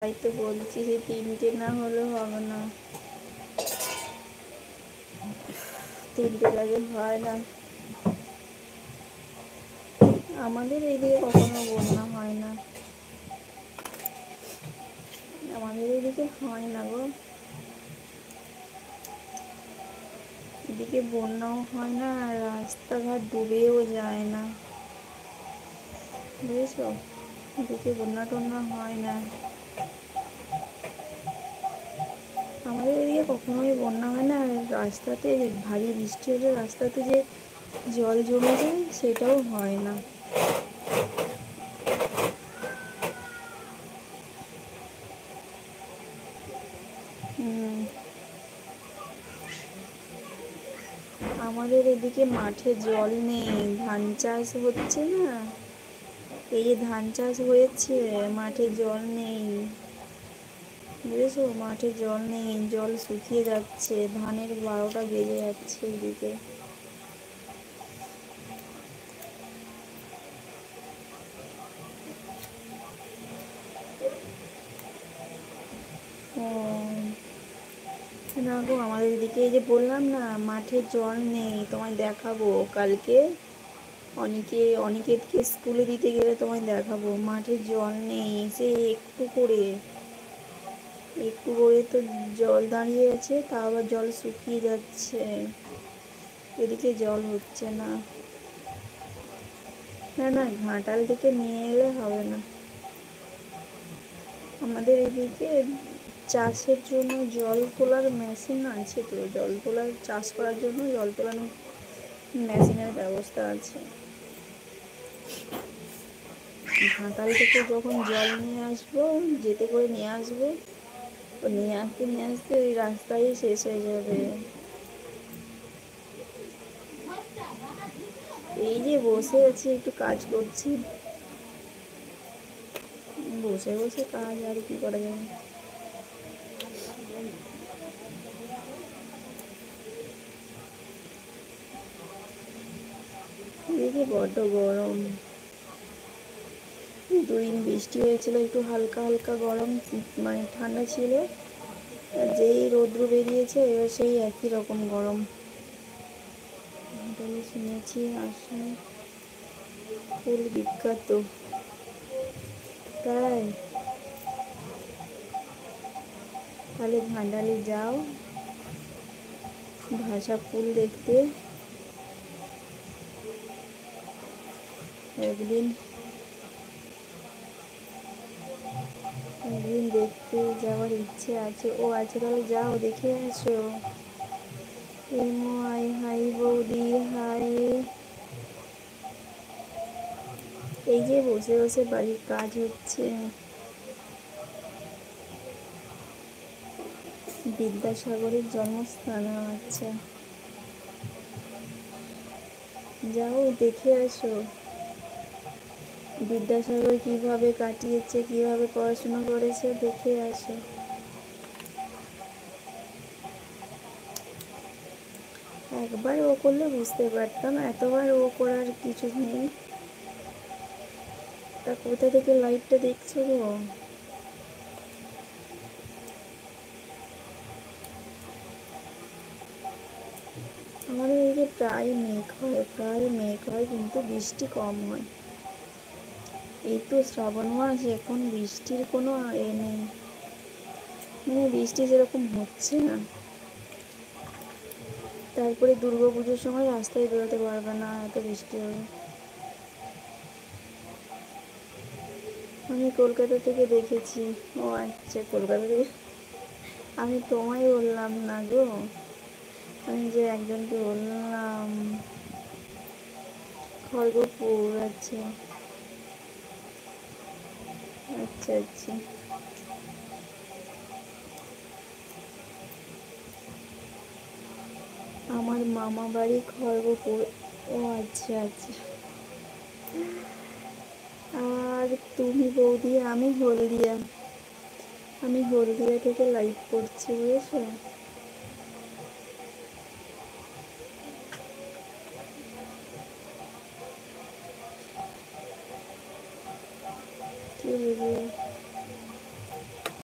তাই তো বলছি যে 3টে না হলে হবে না, 3টে লাগে হয় না। আমাদের এইদিকে কখনো বন্যা হয় না, আমাদের এইদিকে হয় না গো, এদিকে বন্যাও হয় না আর রাস্তাঘাট ডুবেও যায় না, বুঝেছো? এদিকে বন্যা টন্যা হয় না, আমাদের এদিকে কখনোই বন্যা হয় না। আর রাস্তাতে ভারী বৃষ্টি হলে রাস্তাতে যে জল জমে যায় সেটাও হয় না। আমাদের এদিকে মাঠে জল নেই, ধান চাষ হচ্ছে না, এই যে ধান চাষ হয়েছে মাঠে জল নেই, বুঝেছো? মাঠে জল নেই, জল শুকিয়ে যাচ্ছে, ধানের 12টা বেজে যাচ্ছে এদিকে। ও না গো, আমাদের এদিকে এই যে বললাম না মাঠে জল নেই, তোমায় দেখাবো কালকে, অনিকেতকে স্কুলে দিতে গেলে তোমায় দেখাবো, মাঠে জল নেই, সে একটু করে তো জল দাঁড়িয়ে আছে, তা আবার জল শুকিয়ে যাচ্ছে, এদিকে জল হচ্ছে না। না না, ঘাটাল থেকে নিয়ে এলে হবে না, আমাদের এদিকে চাষের জন্য জল তোলার মেশিন আছে, তো জল তোলার চাষ করার জন্য জল তোলার মেশিনের ব্যবস্থা আছে। ঘাটাল থেকে যখন জল নিয়ে আসবো, যেতে করে নিয়ে আসবো, নিয়ে আসতে ওই রাস্তায় শেষ হয়ে যাবে। এই যে বসে আছি, একটু কাজ করছি, বসে বসে কাজ আর কি করা যাবে। এদিকে বড্ড গরম, 2 দিন বৃষ্টি হয়েছিল, একটু হালকা হালকা গরম, মানে ঠান্ডা ছিল, আর যেই রৌদ্র বেরিয়েছে এবার সেই একই রকম গরম। হোটেলে শুনেছি আসাম ফুল বিখ্যাত, তাই? তাহলে ভান্ডারে যাও ভাষা ফুল দেখতে, একদিন একদিন দেখতে যাওয়ার ইচ্ছে আছে। ও আচ্ছা, তাহলে যাও দেখে আসো। এমো আই, হাই বৌদি, হাই। এই যে বসে বসে বাড়ির কাজ হচ্ছে, বিদ্যাসাগরের জন্মস্থান। আচ্ছা, যাও দেখে আসো বিদ্যাসাগর কিভাবে কাটিয়েছে, কিভাবে পড়াশোনা করেছে, দেখে আসো। একবার ও করলে বুঝতে পারতাম, এতবার ও করার কিছু নেই। তা কোথা থেকে লাইভটা দেখছো গো? আমাদের এদিকে প্রায় মেঘ হয় কিন্তু বৃষ্টি কম হয়। এই তো শ্রাবণ মাস, এখন বৃষ্টির কোনো নেই, মানে বৃষ্টি সেরকম হচ্ছে না। তারপরে দুর্গাপুজোর সময় রাস্তায় বেরোতে পারবে না, এত বৃষ্টি হবে। আমি কলকাতা থেকে দেখেছি। ও আচ্ছা, কলকাতা থেকে। আমি তোমায় বললাম না গো, আমি যে একজনকে বললাম খড়গপুর। আচ্ছা আচ্ছা আচ্ছা, আমার মামা বাড়ি খড়গপুর। ও আচ্ছা আচ্ছা। আর তুমি বৌদি? আমি হলদিয়া থেকে লাইভ করছি, বুঝেছো? কি বুঝলে?